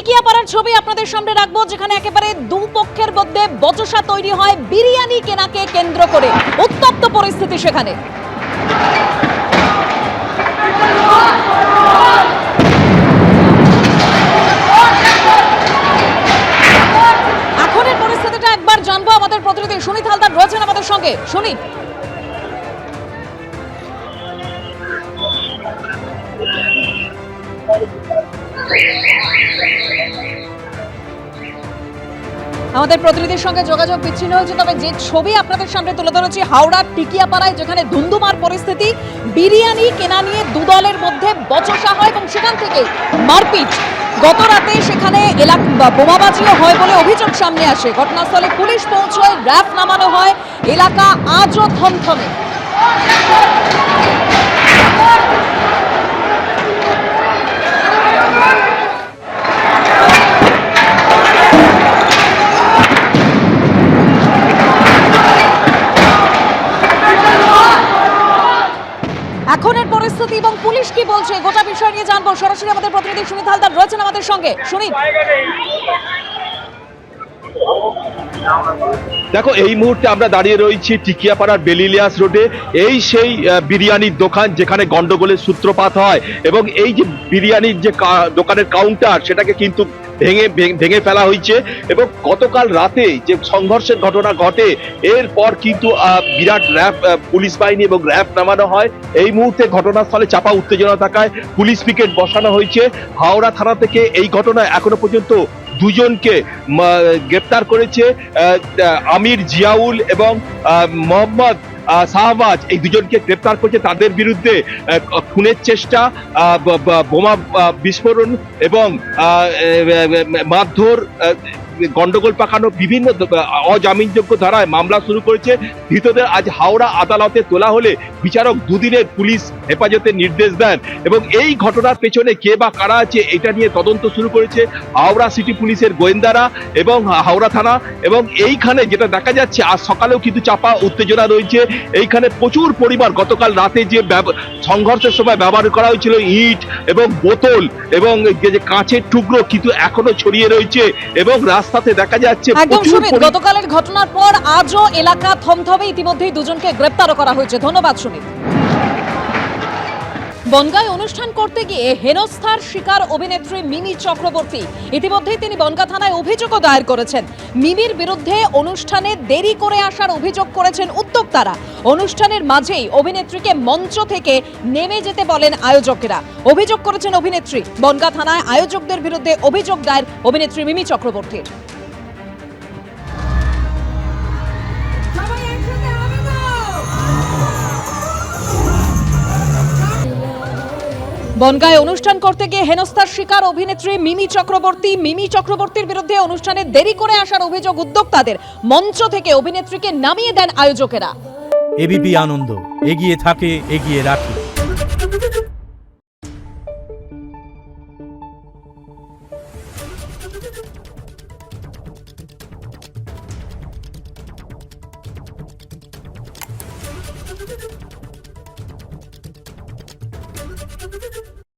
টিকিয়াপাড়ার ছবি আপনাদের সামনে রাখবো, যেখানে একেবারে দুপক্ষের মধ্যে বচসা তৈরি হয় বিরিয়ানি কেনাকে কেন্দ্র করে। উত্তপ্ত পরিস্থিতি সেখানে। এখনের পরিস্থিতিটা একবার জানবো, আমাদের প্রতিনিধি সুনীত হালদার রয়েছেন আমাদের সঙ্গে। সুনীত, আমাদের প্রতিনিধির সঙ্গে যোগাযোগ বিচ্ছিন্ন হয়েছে, তবে যে ছবি আপনাদের সামনে তুলে ধরেছি হাওড়ার টিকিয়াপাড়ায়, যেখানে ধুন্ধুমার পরিস্থিতি, বিরিয়ানি কেনা নিয়ে দুদলের মধ্যে বচসা হয় এবং সেখান থেকে মারপিট। গত রাতে সেখানে বোমাবাজিও হয় বলে অভিযোগ সামনে আসে। ঘটনাস্থলে পুলিশ পৌঁছয়, র্যাফ নামানো হয়। এলাকা আজও থমথমে। এখনের পরিস্থিতি এবং পুলিশ কি বলছে গোটা বিষয় নিয়ে জানবো। সরাসরি আমাদের প্রতিনিধি সুনীত হালদার রয়েছেন আমাদের সঙ্গে। সুনীত, দেখো, এই মুহূর্তে আমরা দাঁড়িয়ে রয়েছি টিকিয়াপাড়ার বেলিলিয়াস রোডে। এই সেই বিরিয়ানির দোকান যেখানে গন্ডগোলের সূত্রপাত হয়, এবং এই যে বিরিয়ানির যে দোকানের কাউন্টার, সেটাকে কিন্তু ভেঙে ফেলা হয়েছে। এবং গতকাল রাতে যে সংঘর্ষের ঘটনা ঘটে, এরপর কিন্তু বিরাট র্যাব, পুলিশ বাহিনী এবং র্যাব নামানো হয়। এই মুহূর্তে ঘটনাস্থলে চাপা উত্তেজনা থাকায় পুলিশ পিকেট বসানো হয়েছে। হাওড়া থানা থেকে এই ঘটনায় এখনো পর্যন্ত দুজনকে গ্রেপ্তার করেছে। আমির জিয়াউল এবং মোহাম্মদ শাহবাজ, এই দুজনকে গ্রেপ্তার করেছে। তাদের বিরুদ্ধে খুনের চেষ্টা, বোমা বিস্ফোরণ এবং মারধর, গন্ডগোল পাকানো, বিভিন্ন অজামিনযোগ্য ধারায় মামলা শুরু করেছে। ধৃতদের আজ হাওড়া আদালতে তোলা হলে বিচারক দুদিনের পুলিশ হেফাজতের নির্দেশ দেন। এবং এই ঘটনার পেছনে কে বা কারা আছে, এটা নিয়ে তদন্ত শুরু করেছে হাওড়া সিটি পুলিশের গোয়েন্দারা এবং হাওড়া থানা। এবং এইখানে যেটা দেখা যাচ্ছে, আজ সকালেও কিন্তু চাপা উত্তেজনা রয়েছে। এইখানে প্রচুর পরিমাণ গতকাল রাতে যে সংঘর্ষের সময় ব্যবহার করা হয়েছিল ইট এবং বোতল এবং যে কাঁচের টুকরো কিন্তু এখনো ছড়িয়ে রয়েছে। এবং রাস্তাতে দেখা যাচ্ছে একদম সুনীত, গতকালের ঘটনার পর আজও এলাকা থমথমে। ইতিমধ্যেই দুজনকে গ্রেপ্তারও করা হয়েছে। ধন্যবাদ সুনীত। বনগাঁয় অনুষ্ঠান করতে গিয়ে হেনস্থার শিকার অভিনেত্রী মিমি চক্রবর্তী। ইতিমধ্যেই তিনি বনগাঁ থানায় অভিযোগও দায়ের করেছেন। মিমির বিরুদ্ধে অনুষ্ঠানে দেরি করে আসার অভিযোগ করেছেন উদ্যোক্তারা। অনুষ্ঠানের মাঝেই অভিনেত্রীকে মঞ্চ থেকে নেমে যেতে বলেন আয়োজকেরা। অভিযোগ করেছেন অভিনেত্রী। বনগাঁ থানায় আয়োজকদের বিরুদ্ধে অভিযোগ দায়ের অভিনেত্রী মিমি চক্রবর্তীর। বনগাঁয় অনুষ্ঠান করতে গিয়ে হেনস্থার শিকার অভিনেত্রী মিমি চক্রবর্তী। মিমি চক্রবর্তীর বিরুদ্ধে অনুষ্ঠানে দেরি করে আসার অভিযোগ উদ্যোক্তাদের। মঞ্চ থেকে অভিনেত্রীকে নামিয়ে দেন আয়োজকেরা। এবিপি আনন্দ, এগিয়ে থাকে, এগিয়ে রাখে।